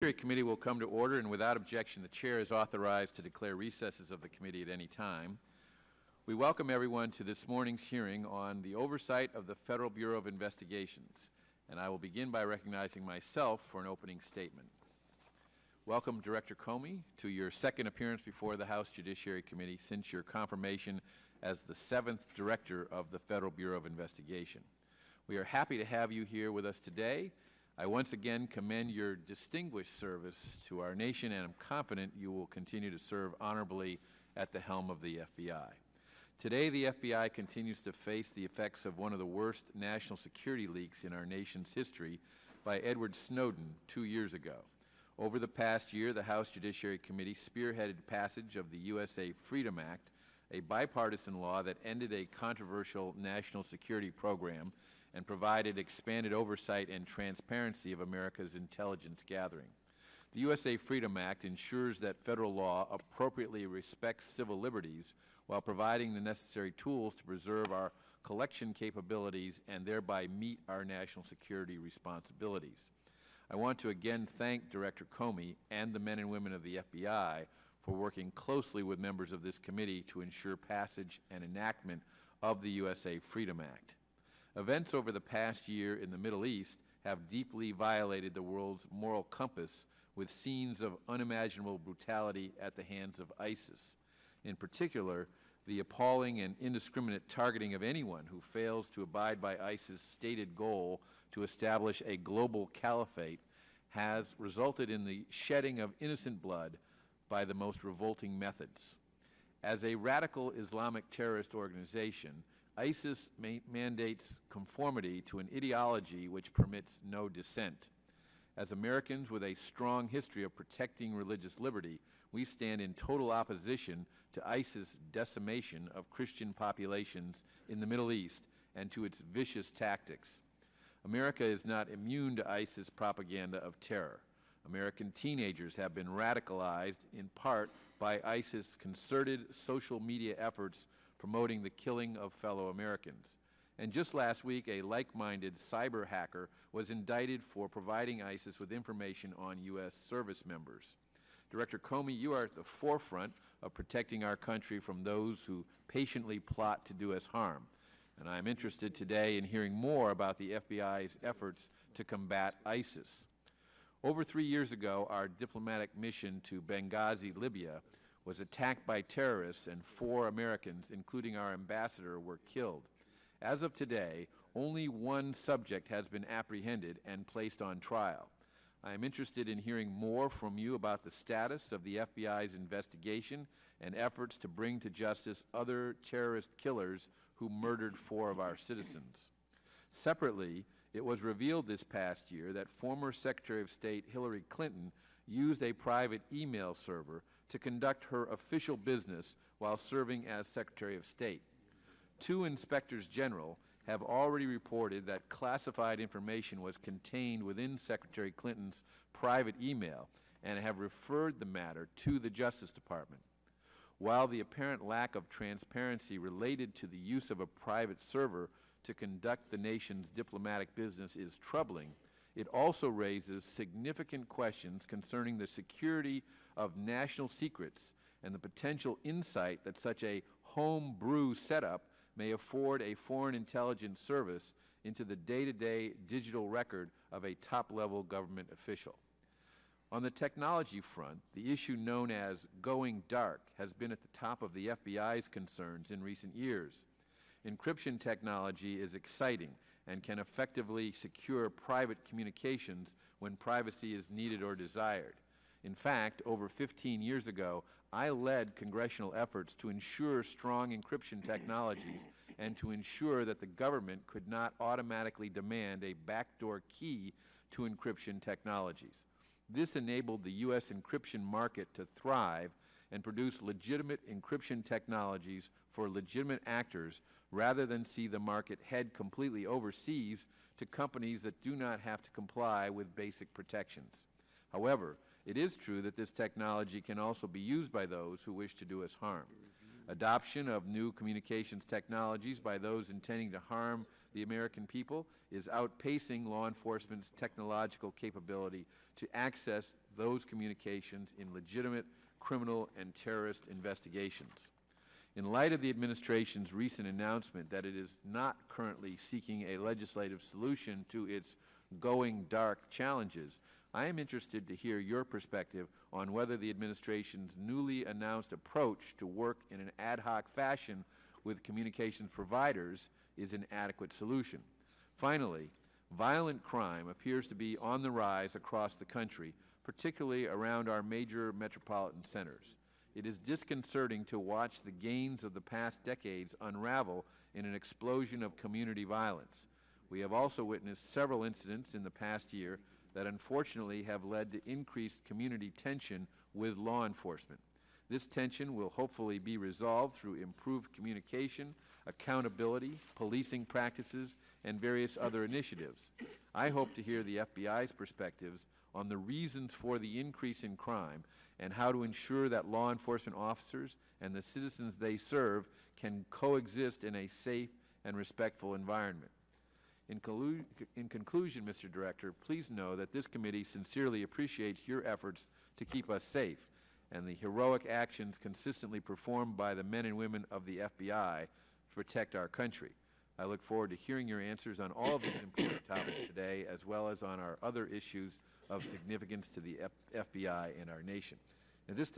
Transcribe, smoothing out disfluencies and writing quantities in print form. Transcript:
The committee will come to order, and without objection, the chair is authorized to declare recesses of the committee at any time. We welcome everyone to this morning's hearing on the oversight of the Federal Bureau of Investigations, and I will begin by recognizing myself for an opening statement. Welcome, Director Comey, to your second appearance before the House Judiciary Committee since your confirmation as the 7th Director of the Federal Bureau of Investigation. We are happy to have you here with us today. I once again commend your distinguished service to our nation, and I'm confident you will continue to serve honorably at the helm of the FBI. Today, the FBI continues to face the effects of one of the worst national security leaks in our nation's history by Edward Snowden 2 years ago. Over the past year, the House Judiciary Committee spearheaded passage of the USA Freedom Act, a bipartisan law that ended a controversial national security program and provided expanded oversight and transparency of America's intelligence gathering. The USA Freedom Act ensures that federal law appropriately respects civil liberties while providing the necessary tools to preserve our collection capabilities and thereby meet our national security responsibilities. I want to again thank Director Comey and the men and women of the FBI for working closely with members of this committee to ensure passage and enactment of the USA Freedom Act. Events over the past year in the Middle East have deeply violated the world's moral compass with scenes of unimaginable brutality at the hands of ISIS. In particular, the appalling and indiscriminate targeting of anyone who fails to abide by ISIS' stated goal to establish a global caliphate has resulted in the shedding of innocent blood by the most revolting methods. As a radical Islamic terrorist organization, ISIS mandates conformity to an ideology which permits no dissent. As Americans with a strong history of protecting religious liberty, we stand in total opposition to ISIS' decimation of Christian populations in the Middle East and to its vicious tactics. America is not immune to ISIS propaganda of terror. American teenagers have been radicalized in part by ISIS' concerted social media efforts promoting the killing of fellow Americans. And just last week, a like-minded cyber hacker was indicted for providing ISIS with information on U.S. service members. Director Comey, you are at the forefront of protecting our country from those who patiently plot to do us harm. And I'm interested today in hearing more about the FBI's efforts to combat ISIS. Over 3 years ago, our diplomatic mission to Benghazi, Libya, was attacked by terrorists, and 4 Americans, including our ambassador, were killed. As of today, only 1 subject has been apprehended and placed on trial. I am interested in hearing more from you about the status of the FBI's investigation and efforts to bring to justice other terrorist killers who murdered 4 of our citizens. Separately, it was revealed this past year that former Secretary of State Hillary Clinton used a private email server to conduct her official business while serving as Secretary of State. 2 inspectors general have already reported that classified information was contained within Secretary Clinton's private email and have referred the matter to the Justice Department. While the apparent lack of transparency related to the use of a private server to conduct the nation's diplomatic business is troubling, it also raises significant questions concerning the security of national secrets and the potential insight that such a home-brew setup may afford a foreign intelligence service into the day-to-day digital record of a top-level government official. On the technology front, the issue known as going dark has been at the top of the FBI's concerns in recent years. Encryption technology is exciting and can effectively secure private communications when privacy is needed or desired. In fact, over 15 years ago, I led congressional efforts to ensure strong encryption technologies and to ensure that the government could not automatically demand a backdoor key to encryption technologies. This enabled the U.S. encryption market to thrive and produce legitimate encryption technologies for legitimate actors rather than see the market head completely overseas to companies that do not have to comply with basic protections. However, it is true that this technology can also be used by those who wish to do us harm. Adoption of new communications technologies by those intending to harm the American people is outpacing law enforcement's technological capability to access those communications in legitimate criminal and terrorist investigations. In light of the administration's recent announcement that it is not currently seeking a legislative solution to its going dark challenges, I am interested to hear your perspective on whether the administration's newly announced approach to work in an ad hoc fashion with communications providers is an adequate solution. Finally, violent crime appears to be on the rise across the country, particularly around our major metropolitan centers. It is disconcerting to watch the gains of the past decades unravel in an explosion of community violence. We have also witnessed several incidents in the past year that unfortunately have led to increased community tension with law enforcement. This tension will hopefully be resolved through improved communication, accountability, policing practices, and various other initiatives. I hope to hear the FBI's perspectives on the reasons for the increase in crime and how to ensure that law enforcement officers and the citizens they serve can coexist in a safe and respectful environment. In conclusion, Mr. Director, please know that this committee sincerely appreciates your efforts to keep us safe and the heroic actions consistently performed by the men and women of the FBI to protect our country. I look forward to hearing your answers on all of these important topics today, as well as on our other issues of significance to the FBI and our nation. At this time,